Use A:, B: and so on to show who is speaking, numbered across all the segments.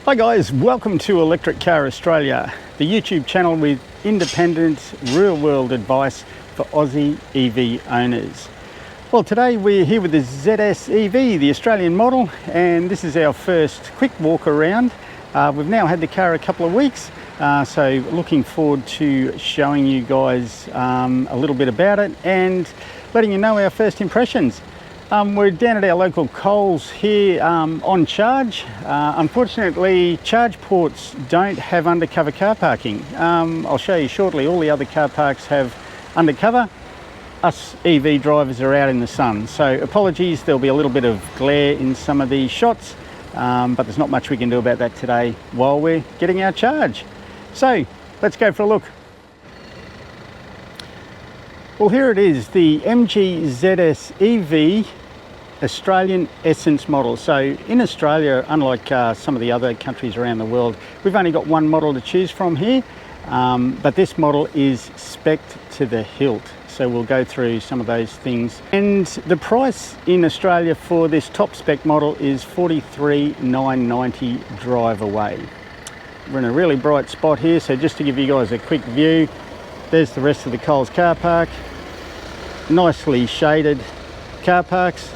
A: Hi guys, welcome to Electric Car Australia, the YouTube channel with independent, real-world advice for Aussie EV owners. Well, today we're here with the ZS EV, the Australian model, and this is our first quick walk around. We've now had the car a couple of weeks, so looking forward to showing you guys a little bit about it and letting you know our first impressions. We're down at our local Coles here on charge. Unfortunately, charge ports don't have undercover car parking. I'll show you shortly. All the other car parks have undercover. Us EV drivers are out in the sun. So apologies, there'll be a little bit of glare in some of these shots, but there's not much we can do about that today while we're getting our charge. So let's go for a look. Well, here it is, the MG ZS EV Australian Essence model. So in Australia, unlike some of the other countries around the world, we've only got one model to choose from here, but this model is spec'd to the hilt. So we'll go through some of those things. And the price in Australia for this top spec model is $43,990 drive away. We're in a really bright spot here, so just to give you guys a quick view, there's the rest of the Coles car park. Nicely shaded car parks,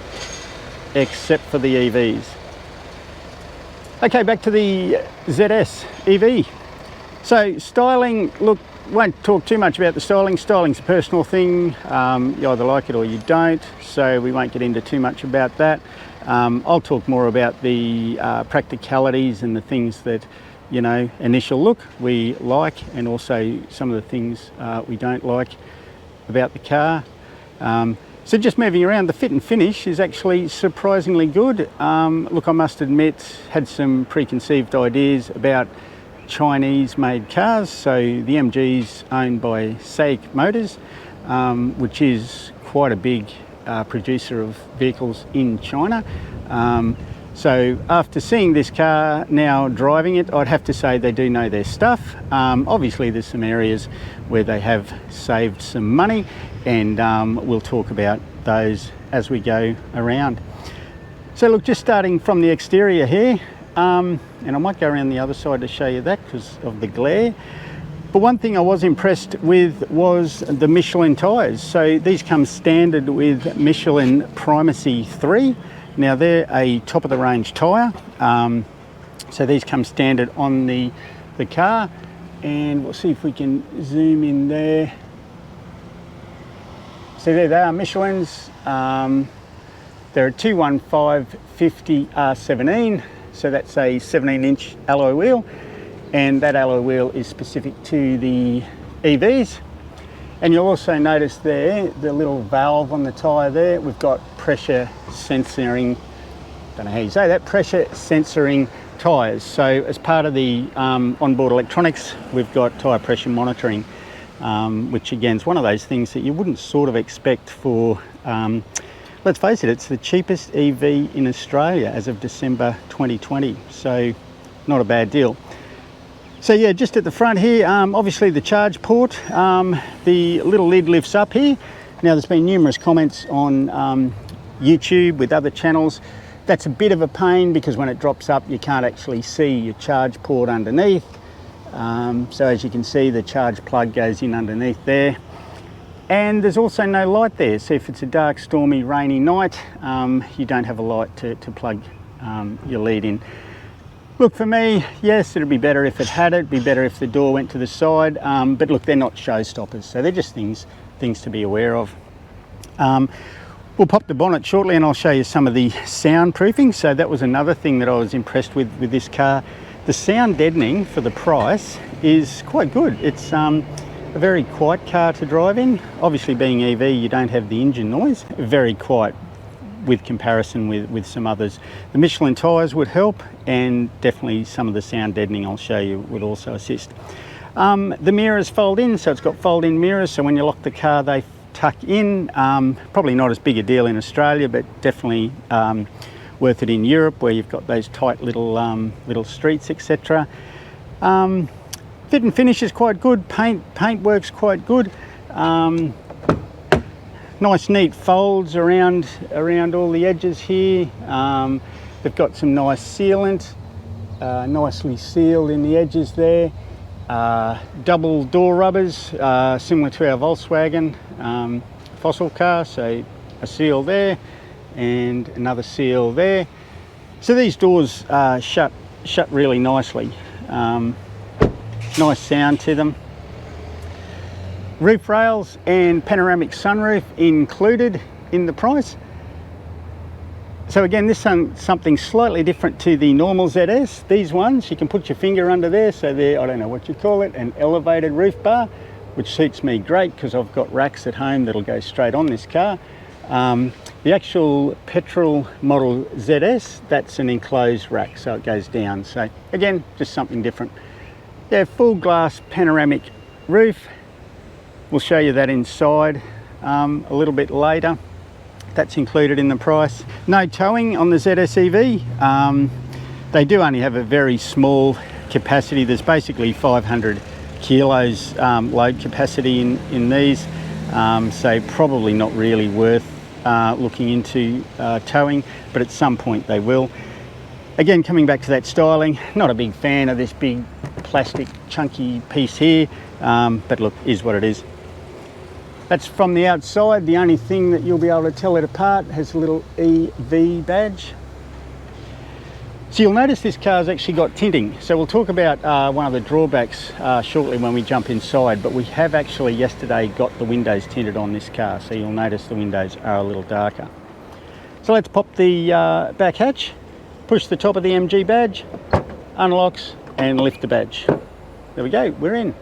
A: except for the EVs. Okay, back to the ZS EV. So styling, look, won't talk too much about the styling. Styling's a personal thing. You either like it or you don't, so we won't get into too much about that. I'll talk more about the practicalities and the things that, you know, initial look we like, and also some of the things we don't like about the car. So just moving around, the fit and finish is actually surprisingly good. Look, I must admit, had some preconceived ideas about Chinese made cars. So the MG's owned by SAIC Motors, which is quite a big producer of vehicles in China. So after seeing this car, now driving it, I'd have to say they do know their stuff. Obviously there's some areas where they have saved some money, and we'll talk about those as we go around. So look, just starting from the exterior here, and I might go around the other side to show you that because of the glare. But one thing I was impressed with was the Michelin tyres. So these come standard with Michelin Primacy 3. Now they're a top of the range tyre, so these come standard on the car, and we'll see if we can zoom in there. So there they are, Michelin's. They're a 215/50 R17, so that's a 17-inch alloy wheel, and that alloy wheel is specific to the EVs. And you'll also notice there, the little valve on the tyre there, we've got pressure sensoring, don't know how you say that, pressure sensoring tyres. So as part of the onboard electronics, we've got tyre pressure monitoring, which again is one of those things that you wouldn't sort of expect for, let's face it, it's the cheapest EV in Australia as of December 2020. So not a bad deal. So yeah, just at the front here, obviously the charge port, the little lid lifts up here. Now there's been numerous comments on YouTube with other channels. That's a bit of a pain because when it drops up you can't actually see your charge port underneath. So as you can see, the charge plug goes in underneath there. And there's also no light there, so if it's a dark, stormy, rainy night, you don't have a light to plug your lead in. Look, for me, yes, it'd be better if it had it, be better if the door went to the side, but look, they're not showstoppers, so they're just things to be aware of. We'll pop the bonnet shortly and I'll show you some of the soundproofing. So that was another thing that I was impressed with this car. The sound deadening for the price is quite good. It's a very quiet car to drive in. Obviously being EV, you don't have the engine noise. Very quiet with comparison with some others. The Michelin tyres would help, and definitely some of the sound deadening I'll show you would also assist. The mirrors fold in, so it's got fold-in mirrors, so when you lock the car they tuck in. Probably not as big a deal in Australia, but definitely worth it in Europe where you've got those tight little streets, etc. Fit and finish is quite good. Paint works quite good. Nice neat folds around all the edges here. They've got some nice sealant. nicely sealed in the edges there. Double door rubbers, similar to our Volkswagen fossil car, so a seal there and another seal there. So these doors shut really nicely. Nice sound to them. Roof rails and panoramic sunroof included in the price. So again, this one's something slightly different to the normal ZS. These ones, you can put your finger under there, so they're, I don't know what you call it, an elevated roof bar, which suits me great because I've got racks at home that'll go straight on this car. The actual petrol model ZS, that's an enclosed rack, so it goes down. So again, just something different. Yeah, full glass panoramic roof. We'll show you that inside a little bit later. That's included in the price. No towing on the ZS EV. They do only have a very small capacity. There's basically 500 kilos load capacity in these, so probably not really worth looking into towing, but at some point they will. Again, coming back to that styling, not a big fan of this big plastic chunky piece here, but look, is what it is. That's from the outside. The only thing that you'll be able to tell it apart has a little EV badge. So you'll notice this car's actually got tinting. So we'll talk about one of the drawbacks shortly when we jump inside, but we have actually yesterday got the windows tinted on this car. So you'll notice the windows are a little darker. So let's pop the back hatch, push the top of the MG badge, unlocks and lift the badge. There we go, we're in.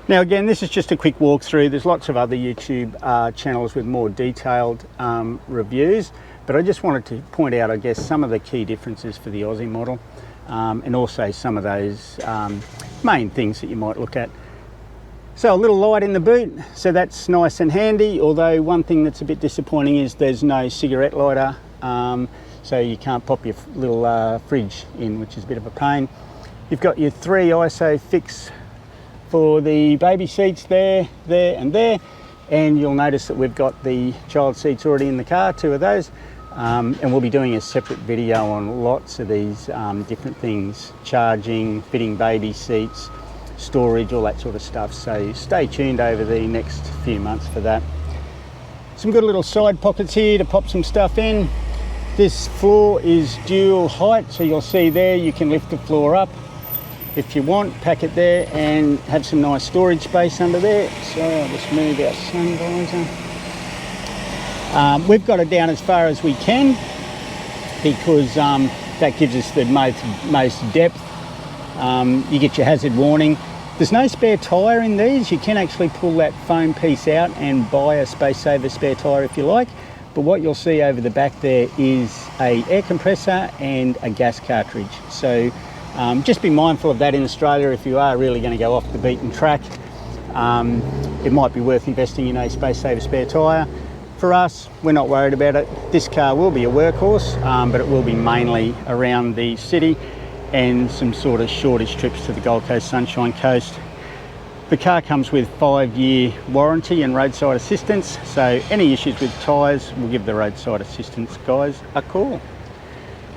A: Now again, this is just a quick walkthrough. There's lots of other YouTube channels with more detailed reviews, but I just wanted to point out, I guess, some of the key differences for the Aussie model, and also some of those main things that you might look at. So a little light in the boot, so that's nice and handy, although one thing that's a bit disappointing is there's no cigarette lighter, so you can't pop your little fridge in, which is a bit of a pain. You've got your 3 ISOFIX for the baby seats there, and there, and you'll notice that we've got the child seats already in the car, 2 of those, and we'll be doing a separate video on lots of these different things, charging, fitting baby seats, storage, all that sort of stuff, so stay tuned over the next few months for that. Some good little side pockets here to pop some stuff in. This floor is dual height, so you'll see there you can lift the floor up if you want, pack it there and have some nice storage space under there. So I'll just move our sun visor. We've got it down as far as we can because that gives us the most depth. You get your hazard warning. There's no spare tyre in these. You can actually pull that foam piece out and buy a space saver spare tyre if you like. But what you'll see over the back there is a air compressor and a gas cartridge. So just be mindful of that in Australia if you are really going to go off the beaten track. It might be worth investing in a space saver spare tyre. For us, we're not worried about it. This car will be a workhorse, but it will be mainly around the city and some sort of shortish trips to the Gold Coast, Sunshine Coast. The car comes with 5-year warranty and roadside assistance, so any issues with tyres, we'll give the roadside assistance guys a call.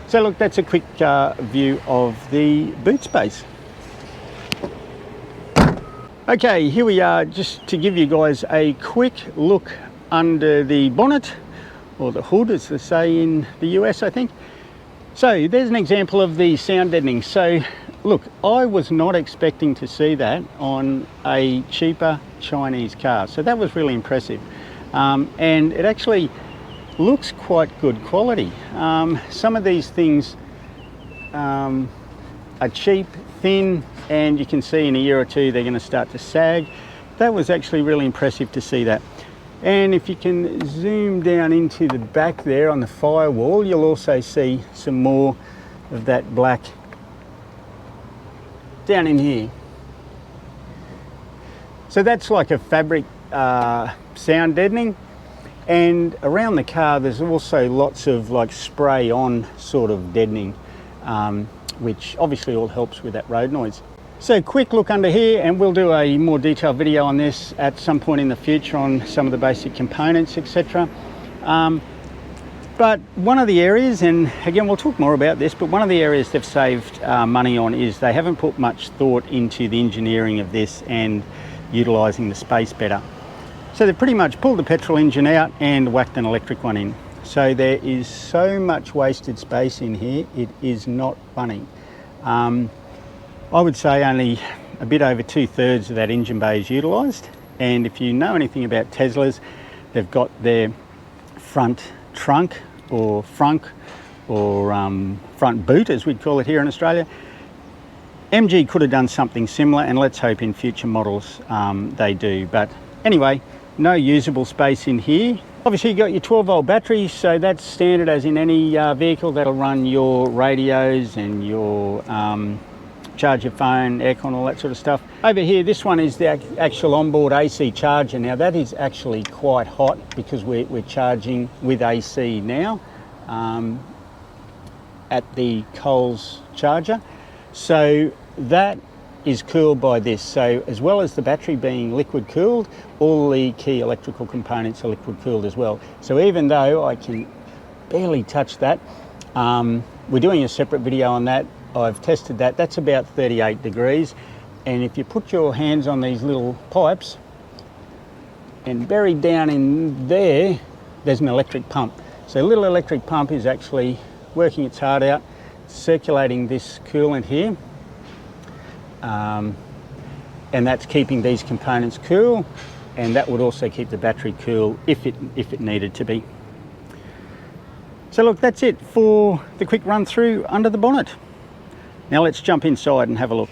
A: So look, that's a quick view of the boot space. Okay, here we are, just to give you guys a quick look under the bonnet, or the hood as they say in the US, I think. So there's an example of the sound deadening. So look, I was not expecting to see that on a cheaper Chinese car. So that was really impressive. And it actually looks quite good quality. Some of these things are cheap, thin, and you can see in a year or two they're going to start to sag. That was actually really impressive to see that. And if you can zoom down into the back there on the firewall, you'll also see some more of that black down in here. So that's like a fabric sound deadening. And around the car there's also lots of like spray on sort of deadening, which obviously all helps with that road noise. So quick look under here, and we'll do a more detailed video on this at some point in the future on some of the basic components, etc. But But one of the areas, and again we'll talk more about this, but one of the areas they've saved money on is they haven't put much thought into the engineering of this and utilising the space better. So they've pretty much pulled the petrol engine out and whacked an electric one in. So there is so much wasted space in here, it is not funny. I would say only a bit over 2/3 of that engine bay is utilised. And if you know anything about Teslas, they've got their front trunk or frunk or front boot, as we'd call it here in Australia. MG could have done something similar, and let's hope in future models they do. But anyway, no usable space in here. Obviously you got your 12-volt battery, so that's standard as in any vehicle. That'll run your radios and your charge your phone, aircon, all that sort of stuff. Over here, this one is the actual onboard AC charger. Now that is actually quite hot because we're charging with AC now at the Coles charger. So that is cooled by this. So as well as the battery being liquid cooled, all the key electrical components are liquid cooled as well. So even though I can barely touch that, we're doing a separate video on that. I've tested that, that's about 38 degrees. And if you put your hands on these little pipes and buried down in there, there's an electric pump. So a little electric pump is actually working its heart out, circulating this coolant here. And that's keeping these components cool, and that would also keep the battery cool if it needed to be. So look, that's it for the quick run through under the bonnet. Now let's jump inside and have a look.